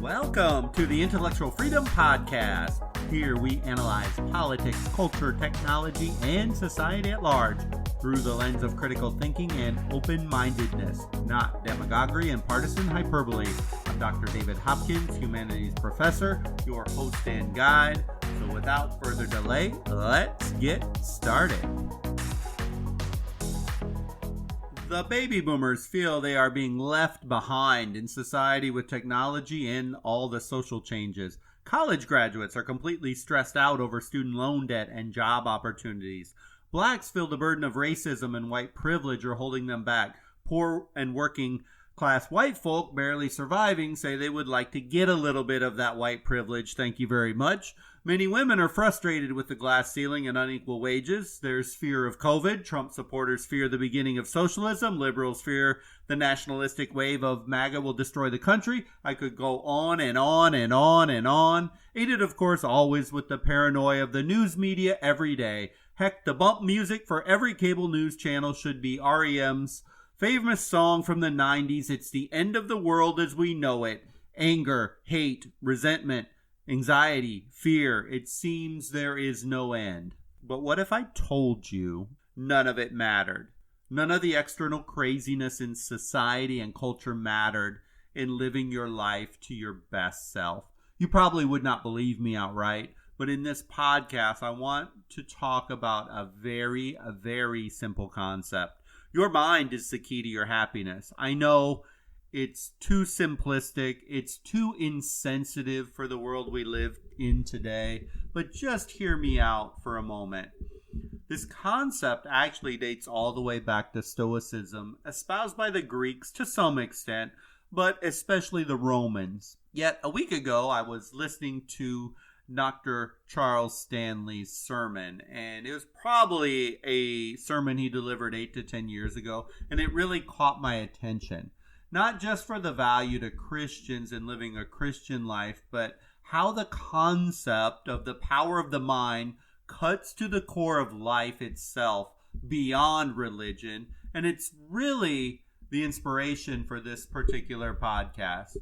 Welcome to the Intellectual Freedom Podcast. Here we analyze politics, culture, technology, and society at large through the lens of critical thinking and open-mindedness, not demagoguery and partisan hyperbole. I'm Dr. David Hopkins, humanities professor, your host and guide. So without further delay, let's get started. The baby boomers feel they are being left behind in society with technology and all the social changes. College graduates are completely stressed out over student loan debt and job opportunities. Blacks feel the burden of racism and white privilege are holding them back. Poor and working class white folk, barely surviving, say they would like to get a little bit of that white privilege. Thank you very much. Many women are frustrated with the glass ceiling and unequal wages. There's fear of COVID. Trump supporters fear the beginning of socialism. Liberals fear the nationalistic wave of MAGA will destroy the country. I could go on and on and on and on. Aided, of course, always with the paranoia of the news media every day. Heck, the bump music for every cable news channel should be REM's famous song from the 90s. It's the end of the world as we know it. Anger, hate, resentment, anxiety, fear. It seems there is no end. But what if I told you none of it mattered? None of the external craziness in society and culture mattered in living your life to your best self. You probably would not believe me outright, but in this podcast, I want to talk about a very simple concept. Your mind is the key to your happiness. I know it's too simplistic. It's too insensitive for the world we live in today. But just hear me out for a moment. This concept actually dates all the way back to Stoicism, espoused by the Greeks to some extent, but especially the Romans. Yet a week ago, I was listening to Dr. Charles Stanley's sermon, and it was probably a sermon he delivered 8 to 10 years ago, and it really caught my attention. Not just for the value to Christians in living a Christian life, but how the concept of the power of the mind cuts to the core of life itself beyond religion, and it's really the inspiration for this particular podcast.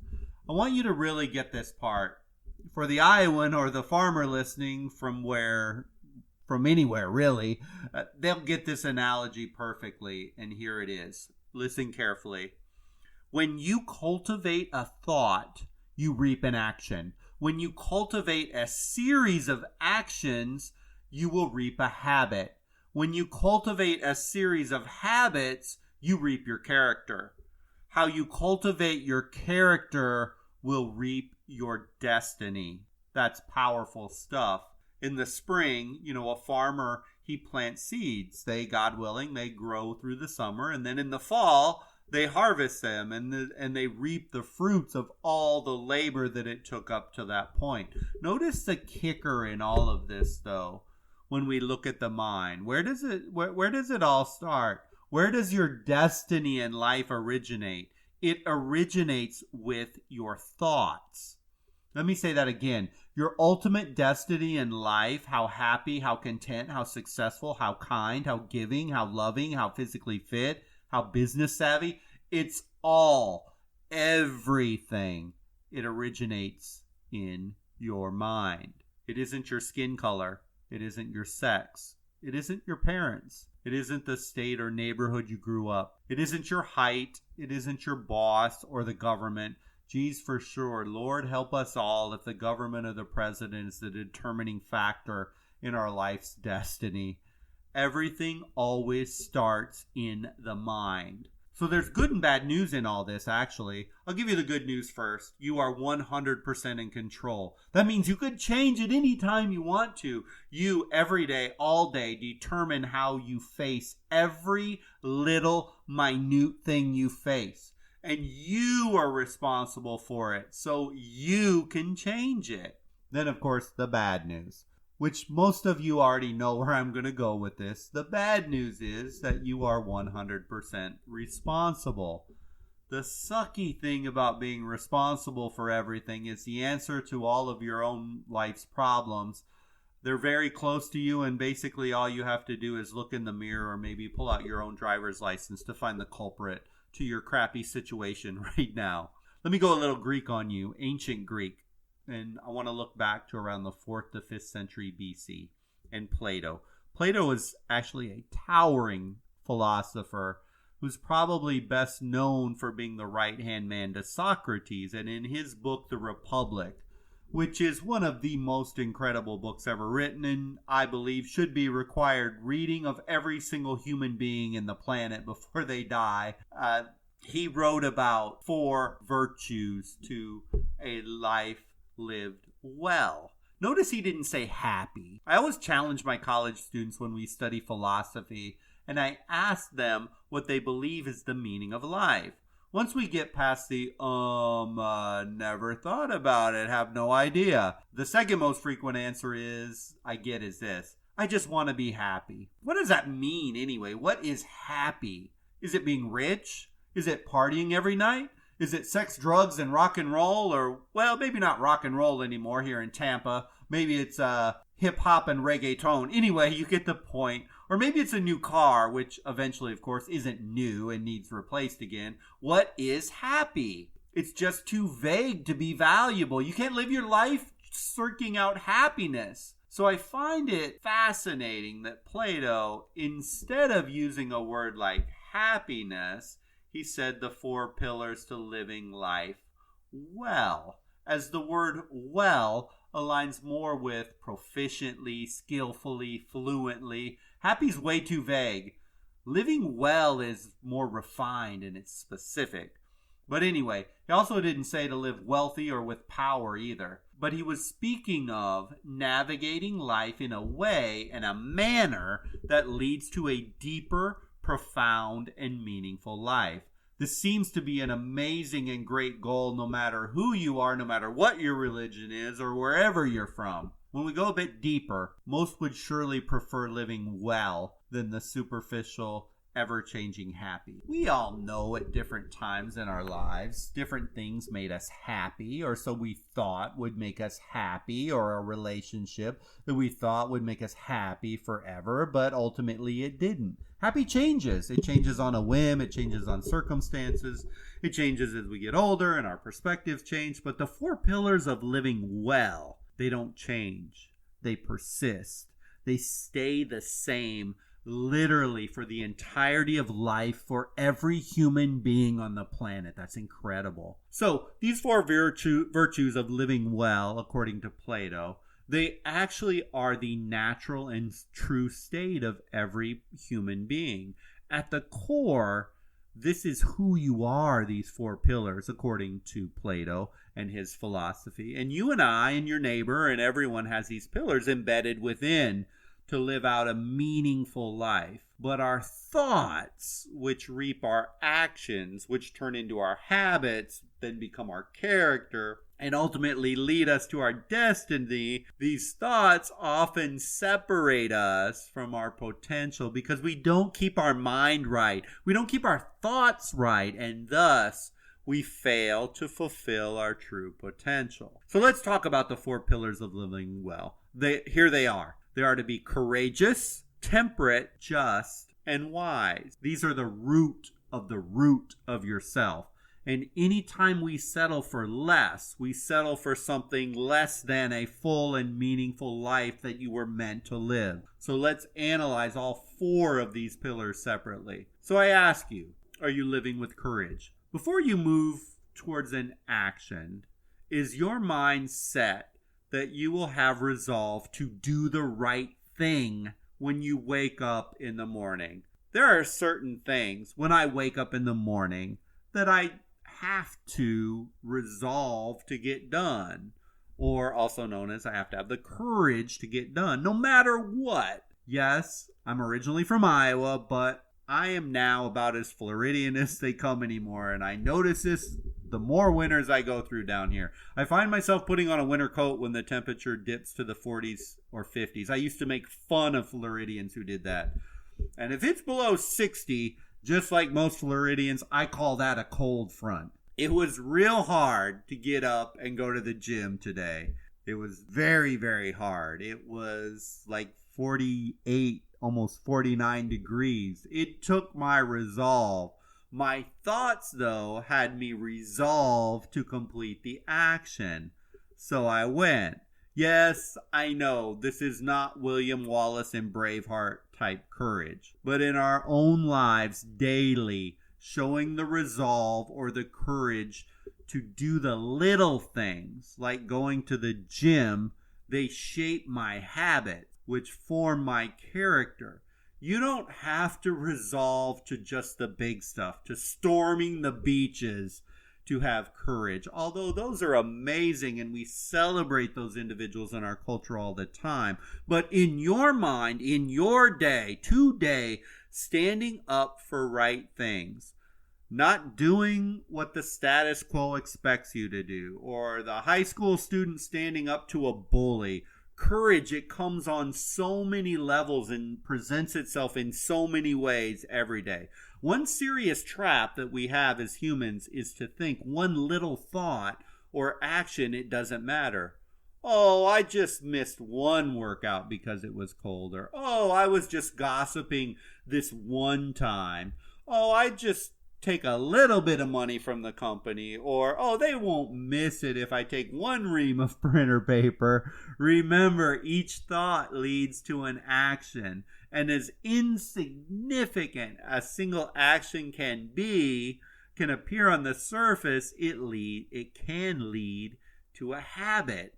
I want you to really get this part. For the Iowan or the farmer listening from anywhere really, they'll get this analogy perfectly, and here it is. Listen carefully. When you cultivate a thought, you reap an action. When you cultivate a series of actions, you will reap a habit. When you cultivate a series of habits, you reap your character. How you cultivate your character will reap your destiny. That's powerful stuff. In the spring, a farmer, he plants seeds. God willing, they grow through the summer, and then in the fall, they harvest them and they reap the fruits of all the labor that it took up to that point. Notice the kicker in all of this, though, when we look at the mind. Where does it all start? Where does your destiny in life originate? It originates with your thoughts. Let me say that again. Your ultimate destiny in life, how happy, how content, how successful, how kind, how giving, how loving, how physically fit, how business savvy, it's everything. It originates in your mind. It isn't your skin color. It isn't your sex. It isn't your parents. It isn't the state or neighborhood you grew up. It isn't your height. It isn't your boss or the government. Geez, for sure, Lord help us all if the government or the president is the determining factor in our life's destiny. Everything always starts in the mind. So there's good and bad news in all this, actually. I'll give you the good news first. You are 100% in control. That means you could change it any time you want to. You, every day, all day, determine how you face every little minute thing you face. And you are responsible for it, so you can change it. Then, of course, the bad news, which most of you already know where I'm going to go with this. The bad news is that you are 100% responsible. The sucky thing about being responsible for everything is the answer to all of your own life's problems. They're very close to you, and basically all you have to do is look in the mirror or maybe pull out your own driver's license to find the culprit to your crappy situation right now. Let me go a little Greek on you, ancient Greek. And I want to look back to around the 4th to 5th century BC and Plato. Plato is actually a towering philosopher who's probably best known for being the right-hand man to Socrates. And in his book, The Republic, which is one of the most incredible books ever written, and I believe should be required reading of every single human being in the planet before they die, he wrote about 4 virtues to a life lived well. Notice he didn't say happy. I always challenge my college students when we study philosophy, and I ask them what they believe is the meaning of life. Once we get past the, never thought about it, have no idea, the second most frequent answer is this. I just want to be happy. What does that mean anyway? What is happy? Is it being rich? Is it partying every night? Is it sex, drugs, and rock and roll? Or, well, maybe not rock and roll anymore here in Tampa. Maybe it's hip-hop and reggaeton. Anyway, you get the point. Or maybe it's a new car, which eventually, of course, isn't new and needs replaced again. What is happy? It's just too vague to be valuable. You can't live your life searching out happiness. So I find it fascinating that Plato, instead of using a word like happiness, he said the 4 pillars to living life well, as the word well aligns more with proficiently, skillfully, fluently. Happy's way too vague. Living well is more refined and it's specific. But anyway, he also didn't say to live wealthy or with power either. But he was speaking of navigating life in a way and a manner that leads to a deeper, profound, and meaningful life. This seems to be an amazing and great goal no matter who you are, no matter what your religion is, or wherever you're from. When we go a bit deeper, most would surely prefer living well than the superficial, ever-changing happy. We all know at different times in our lives, different things made us happy, or so we thought would make us happy, or a relationship that we thought would make us happy forever, but ultimately it didn't. Happy changes. It changes on a whim. It changes on circumstances. It changes as we get older and our perspectives change. But the 4 pillars of living well, they don't change. They persist. They stay the same literally for the entirety of life for every human being on the planet. That's incredible. So these 4 virtues of living well, according to Plato, they actually are the natural and true state of every human being. At the core, this is who you are, these 4 pillars, according to Plato and his philosophy. And you and I and your neighbor and everyone has these pillars embedded within to live out a meaningful life. But our thoughts, which reap our actions, which turn into our habits, then become our character, and ultimately lead us to our destiny, these thoughts often separate us from our potential because we don't keep our mind right. We don't keep our thoughts right, and thus we fail to fulfill our true potential. So let's talk about the 4 pillars of living well. Here they are. They are to be courageous, temperate, just, and wise. These are the root of yourself. And anytime we settle for less, we settle for something less than a full and meaningful life that you were meant to live. So let's analyze all 4 of these pillars separately. So I ask you, are you living with courage? Before you move towards an action, is your mind set that you will have resolve to do the right thing when you wake up in the morning? There are certain things when I wake up in the morning that I have to resolve to get done, or also known as I have to have the courage to get done, no matter what. Yes, I'm originally from Iowa, but I am now about as Floridian as they come anymore, and I notice this the more winters I go through down here. I find myself putting on a winter coat when the temperature dips to the 40s or 50s. I used to make fun of Floridians who did that. And if it's below 60, just like most Floridians, I call that a cold front. It was real hard to get up and go to the gym today. It was very, very hard. It was like 48, almost 49 degrees. It took my resolve, My thoughts, though, had me resolve to complete the action. So I went. Yes, I know this is not William Wallace and Braveheart type courage, but in our own lives daily, showing the resolve or the courage to do the little things, like going to the gym, they shape my habits, which form my character. You don't have to resolve to just the big stuff, to storming the beaches, to have courage, although those are amazing and we celebrate those individuals in our culture all the time. But in your mind, in your day, today, standing up for right things, not doing what the status quo expects you to do, or the high school student standing up to a bully. Courage, it comes on so many levels and presents itself in so many ways every day. One serious trap that we have as humans is to think one little thought or action, it doesn't matter. Oh, I just missed one workout because it was colder. Oh, I was just gossiping this one time. Oh, I just take a little bit of money from the company, or oh, they won't miss it if I take one ream of printer paper. Remember, each thought leads to an action, and as insignificant a single action can appear on the surface, it can lead to a habit,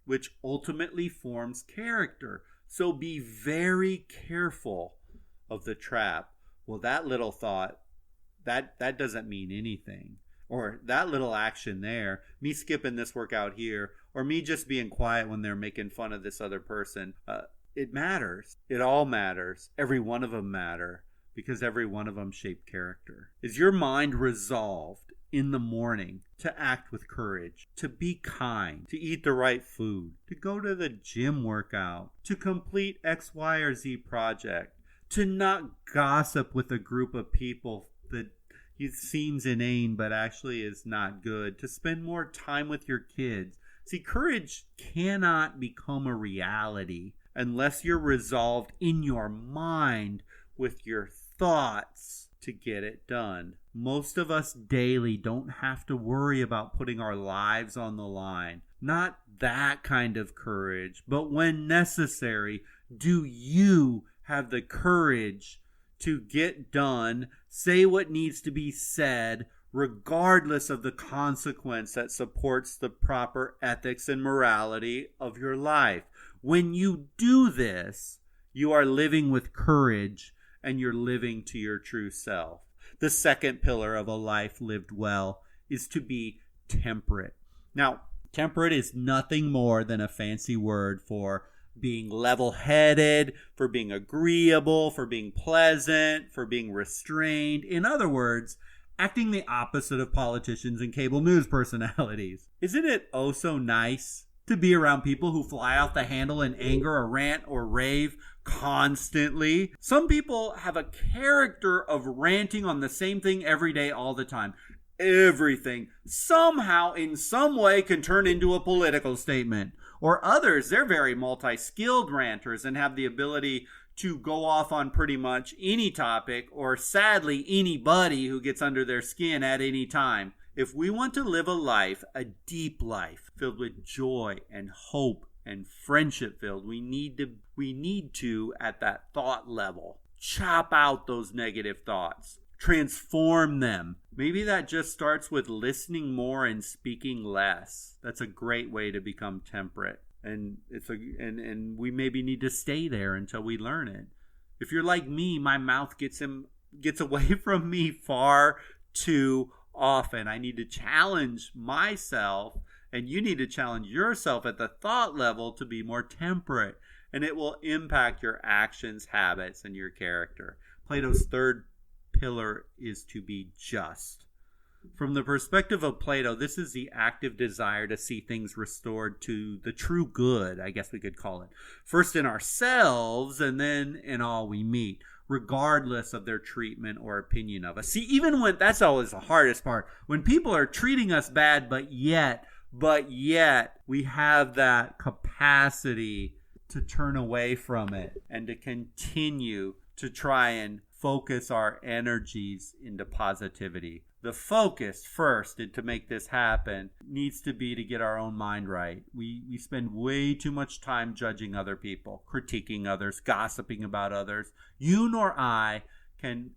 which ultimately forms character. So be very careful of the trap. Well, that little thought, that doesn't mean anything. Or that little action there, me skipping this workout here, or me just being quiet when they're making fun of this other person, it matters. It all matters. Every one of them matter, because every one of them shape character. Is your mind resolved in the morning to act with courage, to be kind, to eat the right food, to go to the gym workout, to complete X, Y, or Z project, to not gossip with a group of people that it seems inane but actually is not good, to spend more time with your kids? See, courage cannot become a reality unless you're resolved in your mind with your thoughts to get it done. Most of us daily don't have to worry about putting our lives on the line. Not that kind of courage, but when necessary, do you have the courage to get done, say what needs to be said, regardless of the consequence that supports the proper ethics and morality of your life? When you do this, you are living with courage and you're living to your true self. The second pillar of a life lived well is to be temperate. Now, temperate is nothing more than a fancy word for being level-headed, for being agreeable, for being pleasant, for being restrained. In other words, acting the opposite of politicians and cable news personalities. Isn't it oh so nice to be around people who fly off the handle in anger or rant or rave constantly? Some people have a character of ranting on the same thing every day all the time. Everything somehow in some way can turn into a political statement. Or others, they're very multi-skilled ranters and have the ability to go off on pretty much any topic, or sadly anybody who gets under their skin at any time. If we want to live a life, a deep life, filled with joy and hope and friendship filled, we need to, at that thought level, chop out those negative thoughts. Transform them. Maybe that just starts with listening more and speaking less. That's a great way to become temperate. And we maybe need to stay there until we learn it. If you're like me, my mouth gets away from me far too often. I need to challenge myself, and you need to challenge yourself at the thought level to be more temperate, and it will impact your actions, habits, and your character. Plato's third pillar is to be just. From the perspective of Plato, this is the active desire to see things restored to the true good, I guess we could call it. First in ourselves and then in all we meet, regardless of their treatment or opinion of us. See, even when, that's always the hardest part, when people are treating us bad, but yet we have that capacity to turn away from it and to continue to try and focus our energies into positivity. The focus first, and to make this happen, needs to be to get our own mind right. We spend way too much time judging other people, critiquing others, gossiping about others. You nor I can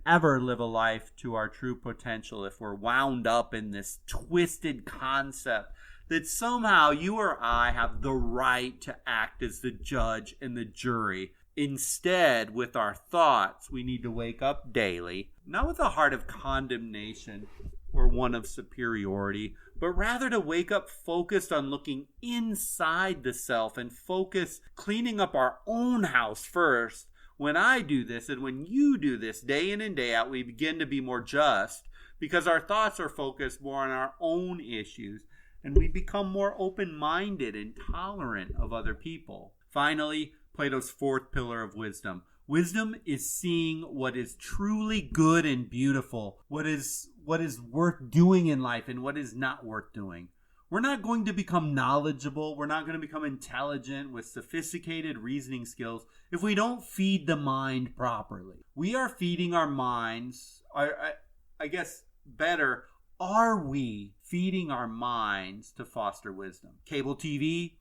ever live a life to our true potential if we're wound up in this twisted concept that somehow you or I have the right to act as the judge and the jury. Instead, with our thoughts, we need to wake up daily, not with a heart of condemnation or one of superiority, but rather to wake up focused on looking inside the self and focus cleaning up our own house first. When I do this and when you do this day in and day out, we begin to be more just because our thoughts are focused more on our own issues and we become more open-minded and tolerant of other people. Finally, Plato's fourth pillar of wisdom. Wisdom is seeing what is truly good and beautiful, what is worth doing in life and what is not worth doing. We're not going to become knowledgeable, we're not going to become intelligent with sophisticated reasoning skills if we don't feed the mind properly. We are feeding our minds, I guess better, are we feeding our minds to foster wisdom? Cable TV,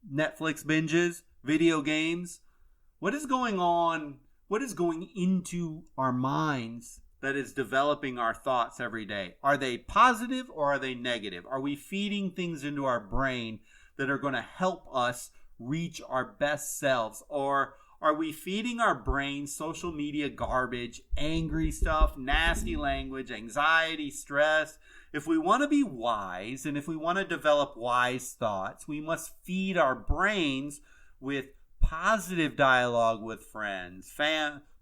Netflix binges, video games. What is going on? What is going into our minds that is developing our thoughts every day? Are they positive or are they negative? Are we feeding things into our brain that are going to help us reach our best selves? Or are we feeding our brain social media garbage, angry stuff, nasty language, anxiety, stress? If we want to be wise and if we want to develop wise thoughts, we must feed our brains with positive dialogue with friends,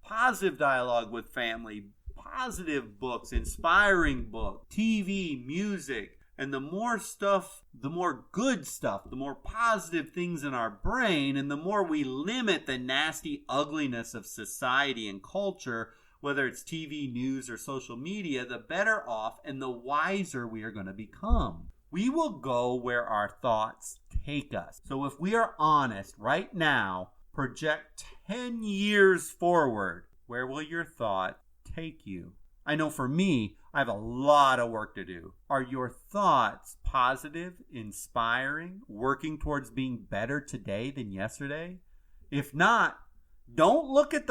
positive dialogue with family, positive books, inspiring books, TV, music, and the more stuff, the more good stuff, the more positive things in our brain, and the more we limit the nasty ugliness of society and culture, whether it's TV, news, or social media, the better off and the wiser we are going to become. We will go where our thoughts take us. So if we are honest right now, project 10 years forward, where will your thought take you? I know for me, I have a lot of work to do. Are your thoughts positive, inspiring, working towards being better today than yesterday? If not, don't look at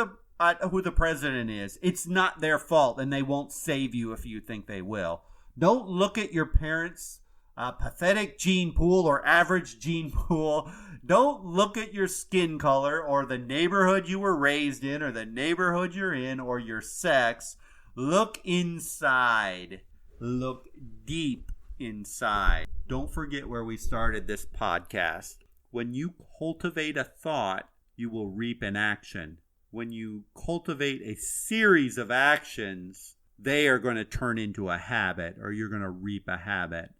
who the president is. It's not their fault, and they won't save you if you think they will. Don't look at your parents' pathetic gene pool or average gene pool. Don't look at your skin color or the neighborhood you were raised in or the neighborhood you're in or your sex. Look inside. Look deep inside. Don't forget where we started this podcast. When you cultivate a thought, you will reap an action. When you cultivate a series of actions, they are going to turn into a habit, or you're going to reap a habit.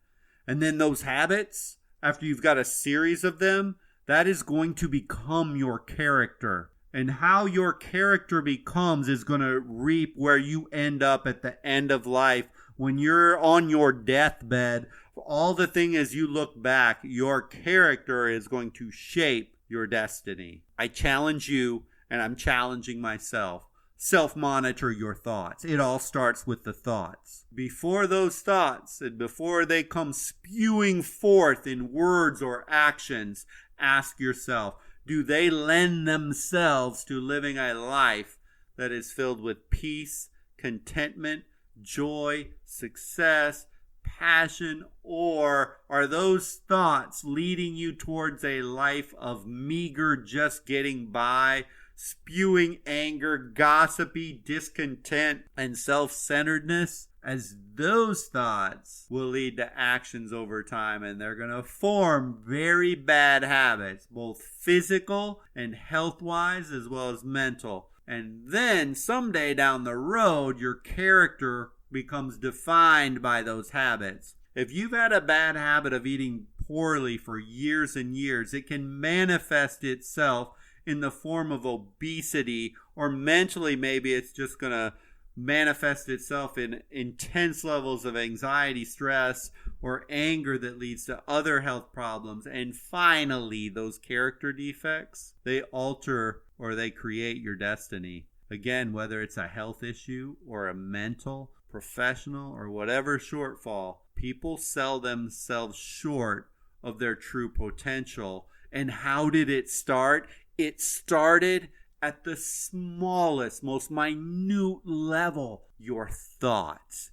And then those habits, after you've got a series of them, that is going to become your character. And how your character becomes is going to reap where you end up at the end of life. When you're on your deathbed, all the thing as you look back, your character is going to shape your destiny. I challenge you, and I'm challenging myself. Self-monitor your thoughts. It all starts with the thoughts. Before those thoughts and before they come spewing forth in words or actions, ask yourself, do they lend themselves to living a life that is filled with peace, contentment, joy, success, passion, or are those thoughts leading you towards a life of meager just getting by, spewing anger, gossipy, discontent, and self-centeredness? As those thoughts will lead to actions over time, and they're going to form very bad habits, both physical and health-wise as well as mental. And then someday down the road, your character becomes defined by those habits. If you've had a bad habit of eating poorly for years and years, it can manifest itself in the form of obesity, or mentally maybe it's just going to manifest itself in intense levels of anxiety, stress, or anger that leads to other health problems. And finally, those character defects, they alter or they create your destiny. Again, whether it's a health issue or a mental, professional, or whatever shortfall, people sell themselves short of their true potential. And how did it start? It started at the smallest, most minute level. Your thoughts.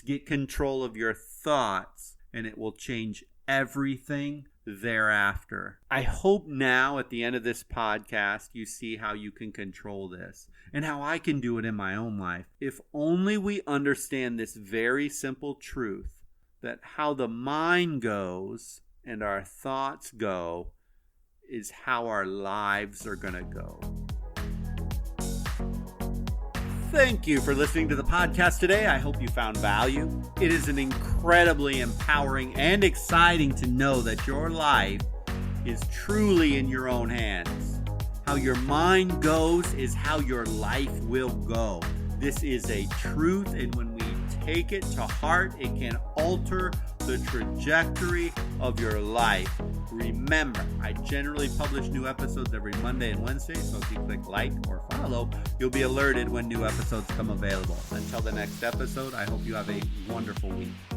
Get control of your thoughts, and it will change everything thereafter. I hope now at the end of this podcast you see how you can control this and how I can do it in my own life. If only we understand this very simple truth, that how the mind goes and our thoughts go is how our lives are going to go. Thank you for listening to the podcast today. I hope you found value. It is an incredibly empowering and exciting to know that your life is truly in your own hands. How your mind goes is how your life will go. This is a truth, and when we take it to heart, it can alter the trajectory of your life. Remember, I generally publish new episodes every Monday and Wednesday, so if you click like or follow, you'll be alerted when new episodes come available. Until the next episode, I hope you have a wonderful week.